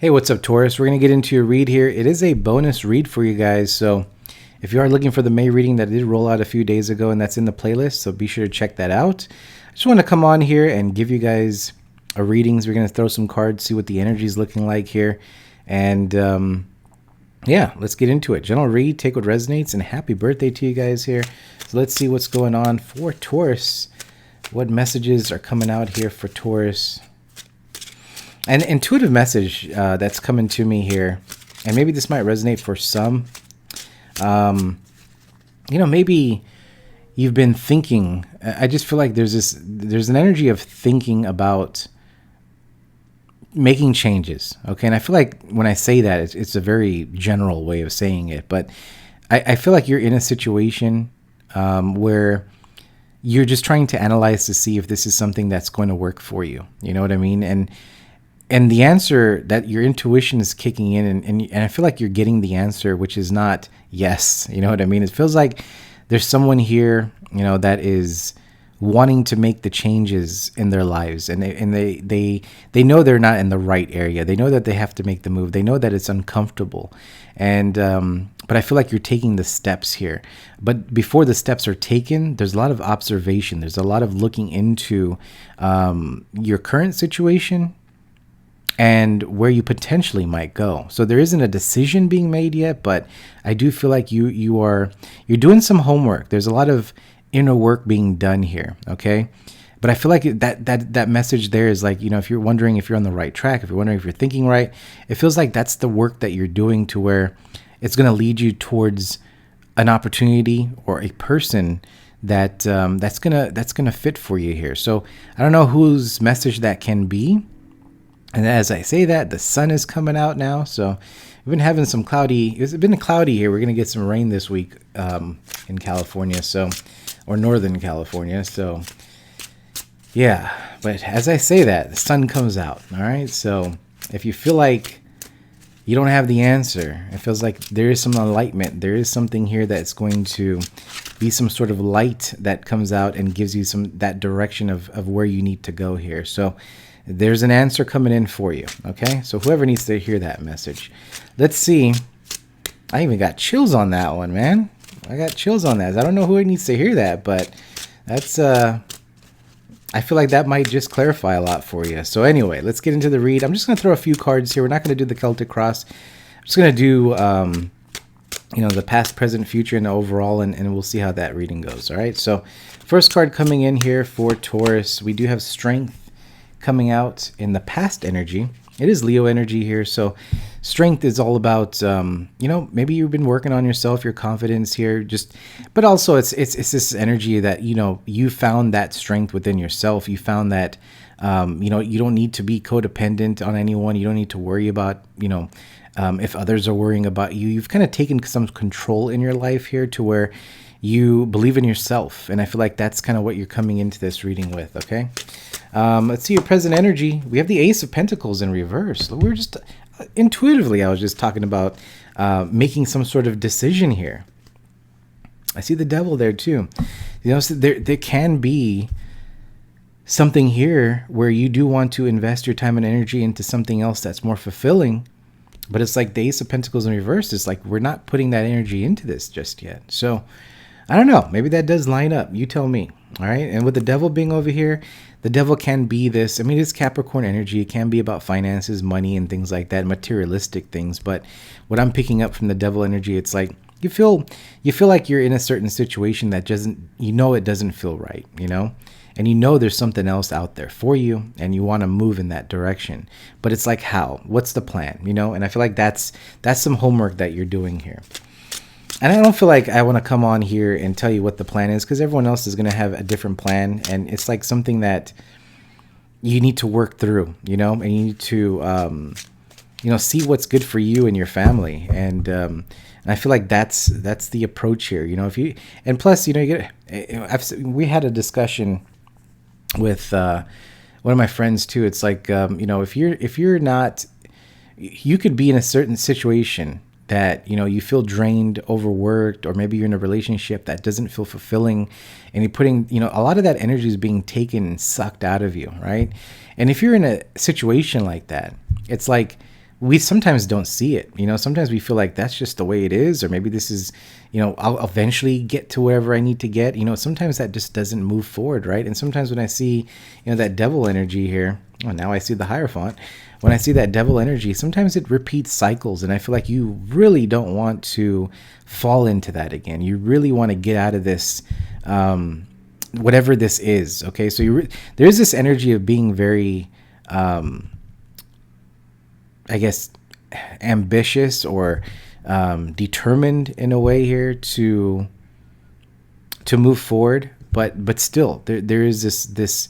Hey, what's up, Taurus? We're going to get into a read here. It is a bonus read for you guys. So if you are looking for the May reading that did roll out a few days ago, and that's in the playlist, so be sure to check that out. I just want to come on here and give you guys a readings. We're going to throw some cards, see what the energy is looking like here. And yeah, let's get into it. General read, take what resonates, and happy birthday to you guys here. So let's see what's going on for Taurus. What messages are coming out here for Taurus? An intuitive message that's coming to me here, and maybe this might resonate for some. Maybe you've been thinking. I just feel like there's an energy of thinking about making changes. Okay, and I feel like when I say that, it's a very general way of saying it, but I feel like you're in a situation where you're just trying to analyze to see if this is something that's going to work for you. You know what I mean? And the answer that your intuition is kicking in, and I feel like you're getting the answer, which is not yes. You know what I mean? It feels like there's someone here, that is wanting to make the changes in their lives, and they know they're not in the right area. They know that they have to make the move. They know that it's uncomfortable, and but I feel like you're taking the steps here. But before the steps are taken, there's a lot of observation. There's a lot of looking into your current situation and where you potentially might go. So there isn't a decision being made yet, but I do feel like you're doing some homework. There's a lot of inner work being done here, okay? But I feel like that message there is like, if you're wondering if you're on the right track, if you're wondering if you're thinking right, it feels like that's the work that you're doing to where it's going to lead you towards an opportunity or a person that's gonna fit for you here. So I don't know whose message that can be. And as I say that, the sun is coming out now. So we've been having some it's been cloudy here. We're going to get some rain this week in California, or Northern California. So yeah, but as I say that, the sun comes out. All right. So if you feel like you don't have the answer, it feels like there is some enlightenment. There is something here that's going to be some sort of light that comes out and gives you that direction of where you need to go here. So there's an answer coming in for you, okay? So whoever needs to hear that message. Let's see. I even got chills on that one, man. I got chills on that. I don't know who needs to hear that, but that's I feel like that might just clarify a lot for you. So anyway, let's get into the read. I'm just going to throw a few cards here. We're not going to do the Celtic Cross. I'm just going to do the past, present, future, and the overall, and we'll see how that reading goes, all right? So first card coming in here for Taurus, we do have Strength coming out in the past energy. It is Leo energy here. So strength is all about, maybe you've been working on yourself, your confidence here, but also it's this energy that, you found that strength within yourself. You found that, you don't need to be codependent on anyone. You don't need to worry about, if others are worrying about you. You've kind of taken some control in your life here to where you believe in yourself. And I feel like that's kind of what you're coming into this reading with. Okay. Let's see your present energy. We have the Ace of Pentacles in reverse. We're just intuitively, I was just talking about making some sort of decision here. I see the Devil there too. So there can be something here where you do want to invest your time and energy into something else that's more fulfilling. But it's like the Ace of Pentacles in reverse. It's like we're not putting that energy into this just yet. So I don't know. Maybe that does line up. You tell me. All right. And with the Devil being over here, the Devil can be this. I mean, it's Capricorn energy. It can be about finances, money, and things like that, materialistic things. But what I'm picking up from the Devil energy, it's like you feel like you're in a certain situation that it doesn't feel right, and there's something else out there for you, and you want to move in that direction. But it's like, how? What's the plan? And I feel like that's some homework that you're doing here. And I don't feel like I want to come on here and tell you what the plan is, because everyone else is going to have a different plan. And it's like something that you need to work through, and you need to, see what's good for you and your family. And I feel like that's the approach here, and plus, we had a discussion with one of my friends too. It's like, if you're not, you could be in a certain situation that, you feel drained, overworked, or maybe you're in a relationship that doesn't feel fulfilling, and you're putting, a lot of that energy is being taken and sucked out of you, right? And if you're in a situation like that, it's like we sometimes don't see it. Sometimes we feel like that's just the way it is, or maybe this is, I'll eventually get to wherever I need to get. Sometimes that just doesn't move forward, right? And sometimes when I see, that devil energy here, oh, now I see the Hierophant. When I see that devil energy, sometimes it repeats cycles, and I feel like you really don't want to fall into that again. You really want to get out of this, whatever this is. Okay, so there's this energy of being very, I guess, ambitious or determined in a way here to move forward, but still there is this.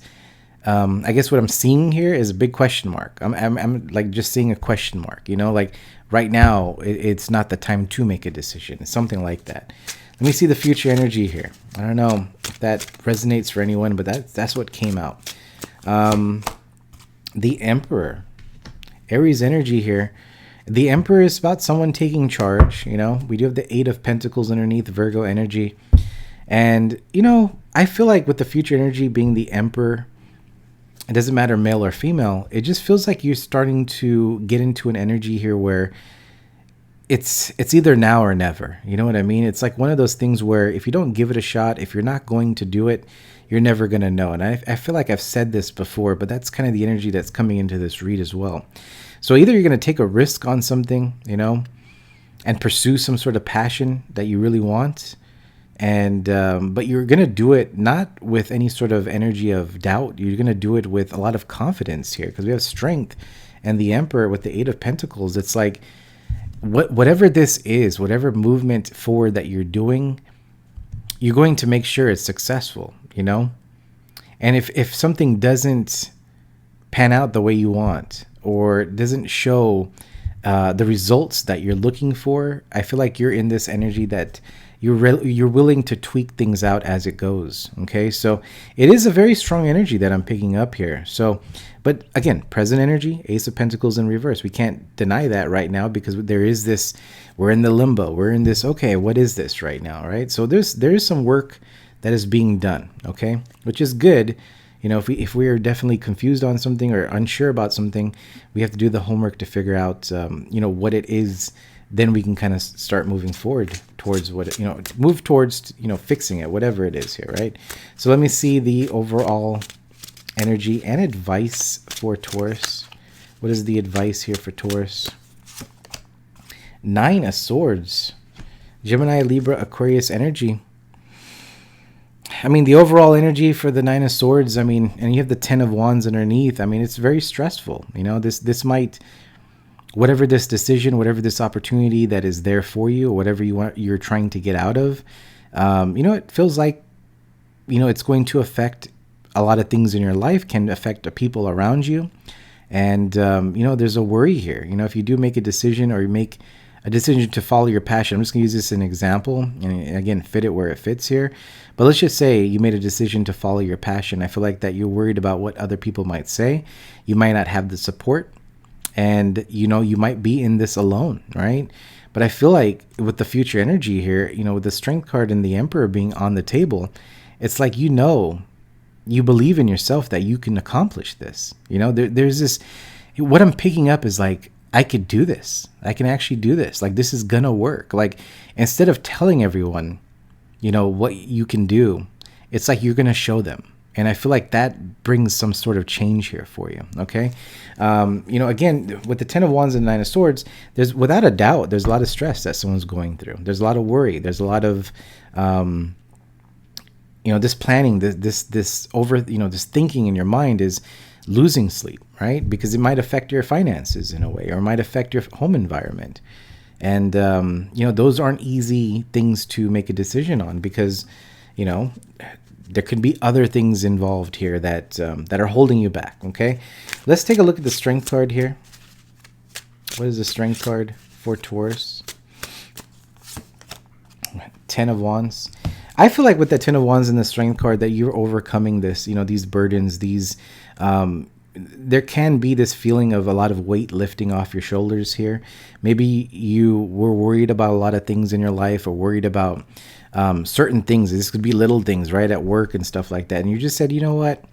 I guess what I'm seeing here is a big question mark. I'm like just seeing a question mark. Like right now it's not the time to make a decision. It's something like that. Let me see the future energy here. I don't know if that resonates for anyone, but that's what came out. The Emperor. Aries energy here. The Emperor is about someone taking charge. We do have the Eight of Pentacles underneath, Virgo energy. And, I feel like with the future energy being the Emperor, it doesn't matter male or female. It just feels like you're starting to get into an energy here where it's either now or never. You know what I mean? It's like one of those things where if you don't give it a shot, if you're not going to do it, you're never going to know. And I feel like I've said this before, but that's kind of the energy that's coming into this read as well. So either you're going to take a risk on something, and pursue some sort of passion that you really want, and but you're going to do it not with any sort of energy of doubt. You're going to do it with a lot of confidence here, because we have strength, and the Emperor with the Eight of Pentacles. It's like whatever this is, whatever movement forward that you're doing, you're going to make sure it's successful, And if something doesn't pan out the way you want, or doesn't show the results that you're looking for, I feel like you're in this energy that you're willing to tweak things out as it goes. Okay, so it is a very strong energy that I'm picking up here. So, but again, present energy, Ace of Pentacles in reverse. We can't deny that right now, because there is this, we're in the limbo. We're in this, okay, what is this right now, right? So there is some work that is being done, okay, which is good. If we are definitely confused on something or unsure about something, we have to do the homework to figure out, what it is. Then we can kind of start moving forward towards move towards, fixing it, whatever it is here, right? So let me see the overall energy and advice for Taurus. What is the advice here for Taurus? Nine of Swords, Gemini, Libra, Aquarius energy. I mean, the overall energy for the Nine of Swords, and you have the Ten of Wands underneath. It's very stressful. This might, whatever this decision, whatever this opportunity that is there for you, or whatever you're trying to get out of, it feels like, it's going to affect a lot of things in your life, can affect the people around you. And, there's a worry here. If you do make a decision, or you make a decision to follow your passion, I'm just going to use this as an example, and again, fit it where it fits here. But let's just say you made a decision to follow your passion. I feel like that you're worried about what other people might say. You might not have the support, and, you might be in this alone, right? But I feel like with the future energy here, with the Strength card and the Emperor being on the table, it's like, you believe in yourself that you can accomplish this. There's this, what I'm picking up is like, I could do this. I can actually do this. Like, this is gonna work. Like, instead of telling everyone, what you can do, it's like you're gonna show them. And I feel like that brings some sort of change here for you. Okay. Again, with the Ten of Wands and Nine of Swords, there's, without a doubt, there's a lot of stress that someone's going through. There's a lot of worry. There's a lot of, this planning, this over, this thinking in your mind is losing sleep, right? Because it might affect your finances in a way, or it might affect your home environment. And, those aren't easy things to make a decision on, because, there could be other things involved here that are holding you back. Okay, let's take a look at the Strength card here. What is the Strength card for Taurus? Ten of Wands. I feel like with the Ten of Wands and the Strength card that you're overcoming this, these burdens, these, there can be this feeling of a lot of weight lifting off your shoulders here. Maybe you were worried about a lot of things in your life, or worried about certain things. This could be little things, right, at work and stuff like that. And you just said, you know what?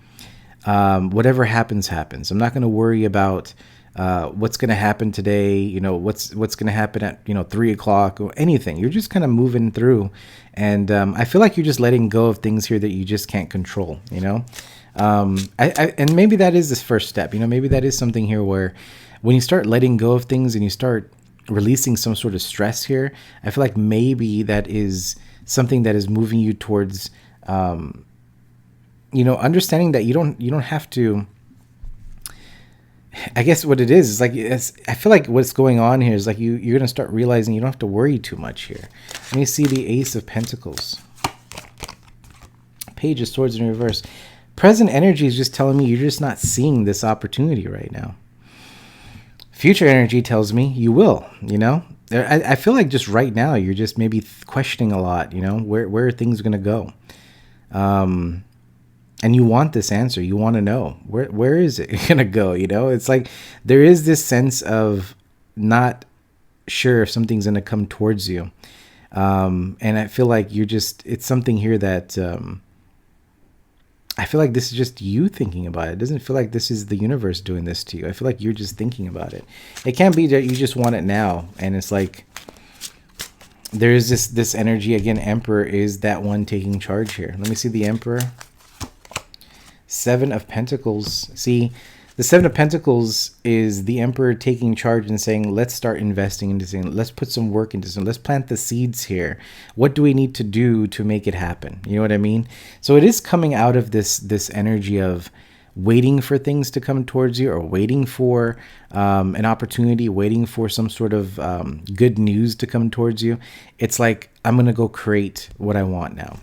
Whatever happens, happens. I'm not going to worry about what's going to happen today, what's going to happen at 3 o'clock or anything. You're just kind of moving through, and I feel like you're just letting go of things here that you just can't control. And maybe that is this first step. Maybe that is something here where when you start letting go of things and you start releasing some sort of stress here, I feel like maybe that is something that is moving you towards understanding that you don't have to. I guess what it is like, I feel like what's going on here is like you're going to start realizing you don't have to worry too much here. Let me see the Ace of Pentacles. Page of Swords in reverse. Present energy is just telling me you're just not seeing this opportunity right now. Future energy tells me you will, I feel like just right now you're just maybe questioning a lot, where are things going to go? And you want this answer. You want to know where is it going to go? It's like there is this sense of not sure if something's going to come towards you. And I feel like it's something here that I feel like this is just you thinking about it. It doesn't feel like this is the universe doing this to you. I feel like you're just thinking about it. It can't be that you just want it now. And it's like there is this energy. Again, Emperor is that one taking charge here. Let me see the Emperor. Seven of Pentacles. See, the Seven of Pentacles is the Emperor taking charge and saying, let's start investing into something. Let's put some work into something. Let's plant the seeds here. What do we need to do to make it happen? You know what I mean? So it is coming out of this energy of waiting for things to come towards you, or waiting for an opportunity, waiting for some sort of good news to come towards you. It's like, I'm going to go create what I want now,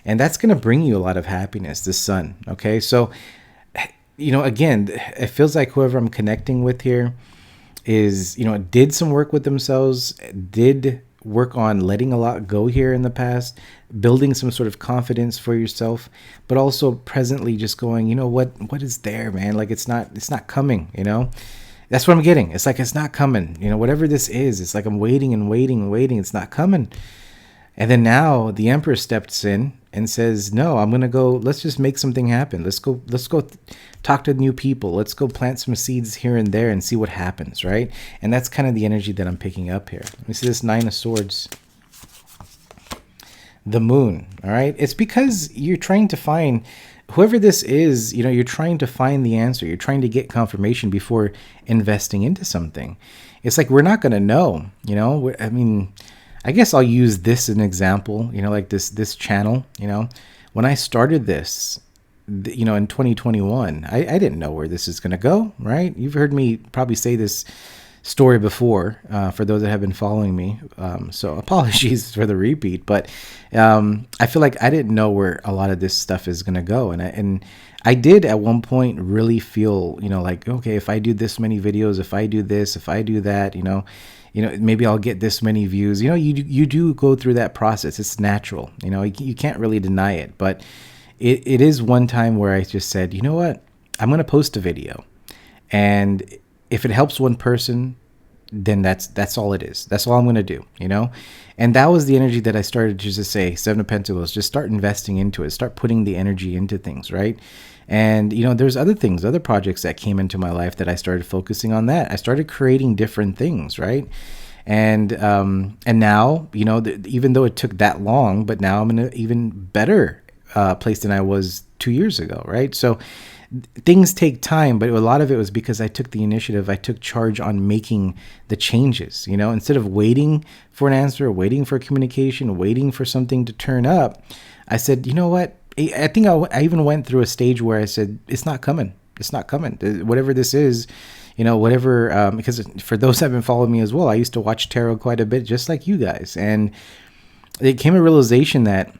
and that's going to bring you a lot of happiness, the Sun. Okay. So, again, it feels like whoever I'm connecting with here is, did some work with themselves, did work on letting a lot go here in the past, building some sort of confidence for yourself, but also presently just going, what is there, man? Like, it's not coming, That's what I'm getting. It's like, it's not coming, whatever this is. It's like I'm waiting and waiting and waiting. It's not coming. And then now the Emperor steps in and says, no, I'm going to go, let's just make something happen. Let's go talk to new people. Let's go plant some seeds here and there and see what happens, right? And that's kind of the energy that I'm picking up here. Let me see this Nine of Swords. The Moon, all right? It's because you're trying to find, whoever this is, you're trying to find the answer. You're trying to get confirmation before investing into something. It's like, we're not going to know, I mean, I guess I'll use this as an example, like this channel, when I started this, in 2021, I didn't know where this is going to go, right? You've heard me probably say this story before, for those that have been following me. So apologies for the repeat, but I feel like I didn't know where a lot of this stuff is going to go. And I did at one point really feel, like, okay, if I do this many videos, if I do this, if I do that, maybe I'll get this many views. You do go through that process. It's natural. You can't really deny it. But it is one time where I just said, you know what? I'm going to post a video. And if it helps one person, then that's all it is. That's all I'm going to do, And that was the energy that I started to just say, Seven of Pentacles, just start investing into it. Start putting the energy into things, right? And, there's other things, other projects that came into my life that I started focusing on that. I started creating different things, right? And now, even though it took that long, but now I'm in an even better place than I was 2 years ago, right? So things take time, but a lot of it was because I took the initiative. I took charge on making the changes, instead of waiting for an answer, waiting for communication, waiting for something to turn up. I said, you know what? I think I even went through a stage where I said, it's not coming. It's not coming. Whatever this is, whatever, because for those that have been following me as well, I used to watch tarot quite a bit, just like you guys. And it came a realization that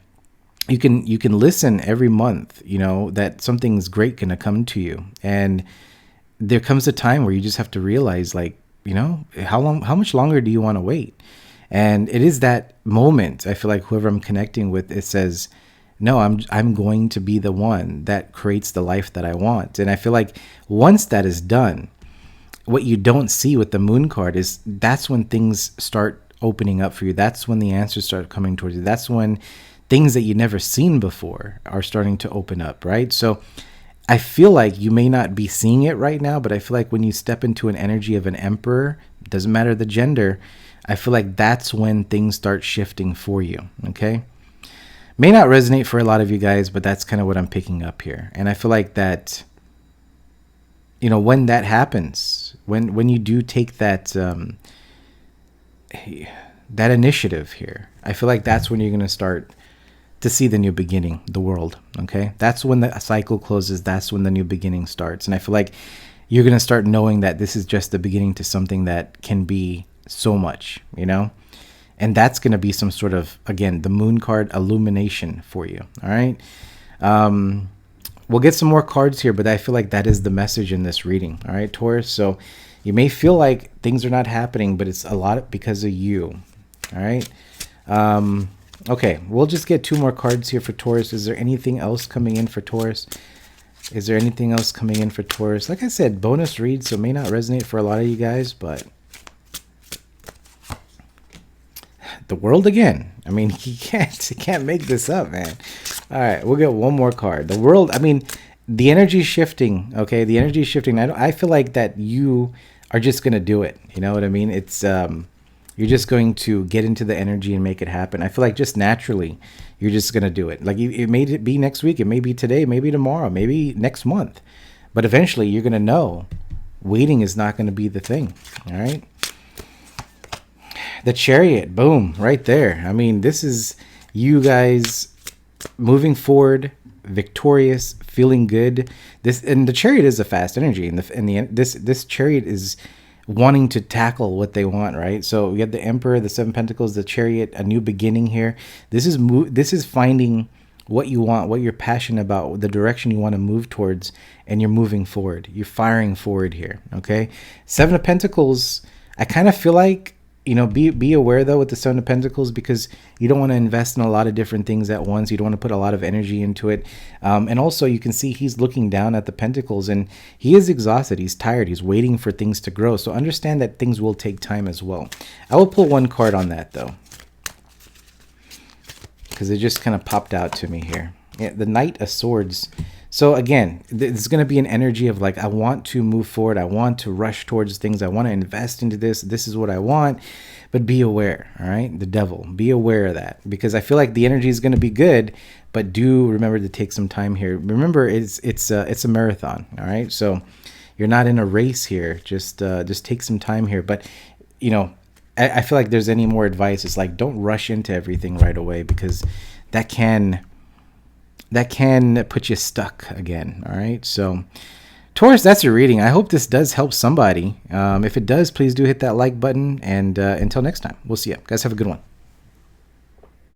you can listen every month, that something's great going to come to you. And there comes a time where you just have to realize, like, how much longer do you want to wait? And it is that moment, I feel like whoever I'm connecting with, it says, no, I'm going to be the one that creates the life that I want. And I feel like once that is done, what you don't see with the Moon card is that's when things start opening up for you. That's when the answers start coming towards you. That's when things that you've never seen before are starting to open up, right? So I feel like you may not be seeing it right now, but I feel like when you step into an energy of an emperor, doesn't matter the gender, I feel like that's when things start shifting for you. Okay. May not resonate for a lot of you guys, but that's kind of what I'm picking up here. And I feel like that, when that happens, when you do take that initiative here, I feel like that's when you're going to start to see the new beginning, the world. Okay. That's when the cycle closes. That's when the new beginning starts. And I feel like you're going to start knowing that this is just the beginning to something that can be so much, and that's going to be some sort of, again, the moon card illumination for you. All right. We'll get some more cards here, but I feel like that is the message in this reading. All right, Taurus. So you may feel like things are not happening, but it's a lot because of you. All right. Okay, we'll just get 2 more cards here for Taurus. Is there anything else coming in for Taurus? Is there anything else coming in for Taurus? Like I said, bonus read, so it may not resonate for a lot of you guys, but the world again. I mean, he can't make this up, man. All right, we'll get 1 more card. The world, I mean, the energy is shifting, okay? The energy is shifting. I feel like that you are just going to do it. You know what I mean? It's you're just going to get into the energy and make it happen. I feel like just naturally, you're just going to do it. Like it may be next week, it may be today, maybe tomorrow, maybe next month. But eventually you're going to know waiting is not going to be the thing. All right. The Chariot, boom, right there. I mean, this is you guys moving forward, victorious, feeling good. And the Chariot is a fast energy, and this Chariot is wanting to tackle what they want, right? So we have the Emperor, the 7 Pentacles, the Chariot, a new beginning here. This is finding what you want, what you're passionate about, the direction you want to move towards, and you're moving forward. You're firing forward here, okay? 7 of Pentacles, I kind of feel like, be aware though with the 7 of Pentacles, because you don't want to invest in a lot of different things at once. You don't want to put a lot of energy into it. And also you can see he's looking down at the Pentacles and he is exhausted. He's tired. He's waiting for things to grow. So understand that things will take time as well. I will pull 1 card on that though, because it just kind of popped out to me here. Yeah, the Knight of Swords. So again, there's going to be an energy of like, I want to move forward. I want to rush towards things. I want to invest into this. This is what I want. But be aware, all right? The Devil, be aware of that, because I feel like the energy is going to be good, but do remember to take some time here. Remember, it's a marathon, all right? So you're not in a race here. Just take some time here. But I feel like there's any more advice, it's like don't rush into everything right away, because that can put you stuck again. All right. So Taurus, that's your reading. I hope this does help somebody. If it does, please do hit that like button. And until next time, we'll see you guys. Have a good one.